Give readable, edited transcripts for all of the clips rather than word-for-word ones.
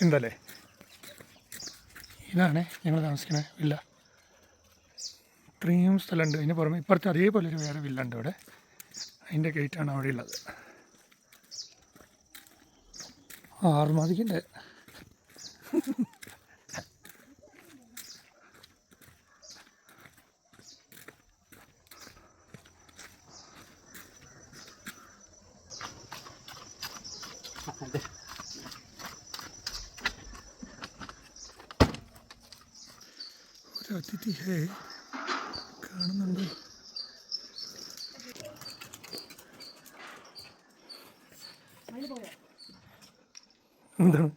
എന്തല്ലേ ഇതാണ് ഞങ്ങൾ താമസിക്കണ വില്ല. ഇത്രയും സ്ഥലമുണ്ട്. അതിന് പുറമെ ഇപ്പുറത്ത് അതേപോലെ ഒരു വേറെ വില്ല ഉണ്ട് ഇവിടെ. അതിൻ്റെ ഗേറ്റാണ് അവിടെ ഉള്ളത്. ആറുമാതിക്കുണ്ട്. ഒരു അതിഥി ഹേ കാണുന്നുണ്ട്. എന്താണ്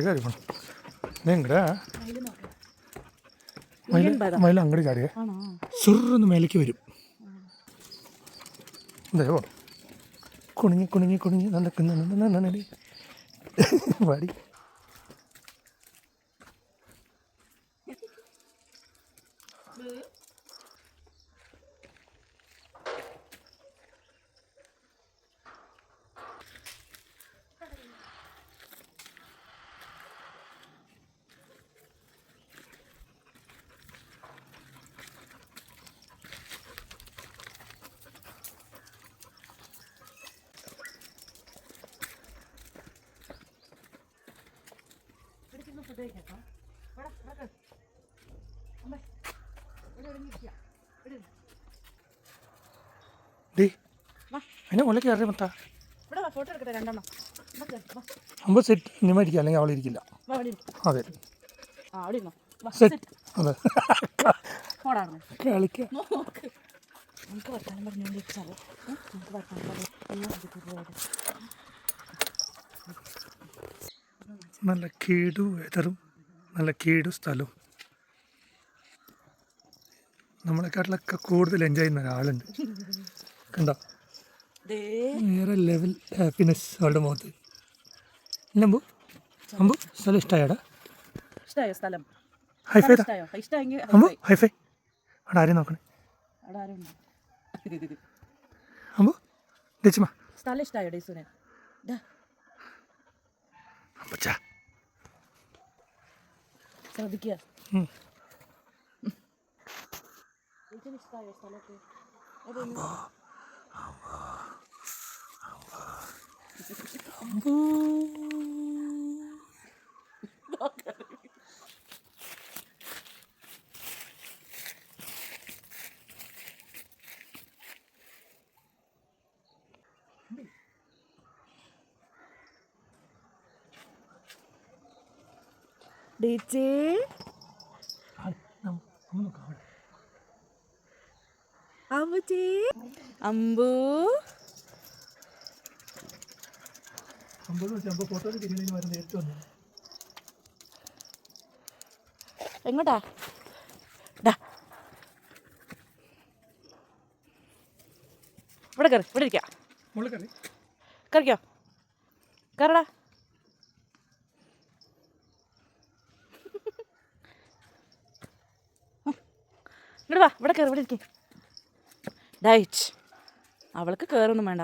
കാര്യം നിങ്ങടെ മയില അങ്ങോട്ട് ചാടിയേ ചെറുന്ന് മേലേക്ക് വരും. എന്തോ കുണിങ്ങി കുണിങ്ങി കുണിങ്ങി നടക്കുന്നുണ്ട് പാടി. അതിനെ മുകളിലേക്ക് കയറി മൊത്ത അമ്പ സെറ്റ് നിമ്മരിക്കുക, അല്ലെങ്കിൽ അവളിരിക്കില്ല. അതെ സെറ്റ്. അതെ കളിക്കാം. നല്ല കേടു വെതറും നല്ല കേടു സ്ഥലവും. നമ്മളെക്കാട്ടിലൊക്കെ കൂടുതൽ എൻജോയ് ചെയ്യുന്ന ഒരാളുണ്ട്. കണ്ടോ വേറെ ലെവൽ ഹാപ്പിനെസ് അവളുടെ മുഖത്ത്. ഇല്ല അമ്പു, അമ്പു സ്ഥലം ഇഷ്ടമായോടാ? ഹൈഫൈ അമ്പു, ഹൈഫൈ. അവിടെ ആരെയും നോക്കണേ അമ്പു. ഡേച്ചുമാ സ്ഥലം ഇഷ്ടമായോ ഡേസുനെ? അപ്പച്ചാ ശ്രദ്ധിക്കുക. ഇഷ്ടമായോ സ്ഥലമൊക്കെ? ഡീച്ചേ അമ്പുച്ചേ അമ്പു എങ്ങോട്ടാ? ഇവിടെ കയറി, ഇവിടെ ഇരിക്കാം. കറിക്കോ കറടാ. ഇങ്ങോട്ട് വാ, ഇവിടെ കയറി, ഇവിടെ ഇരിക്കേ. ഡൈറ്റ് അവൾക്ക് കയറൊന്നും വേണ്ട.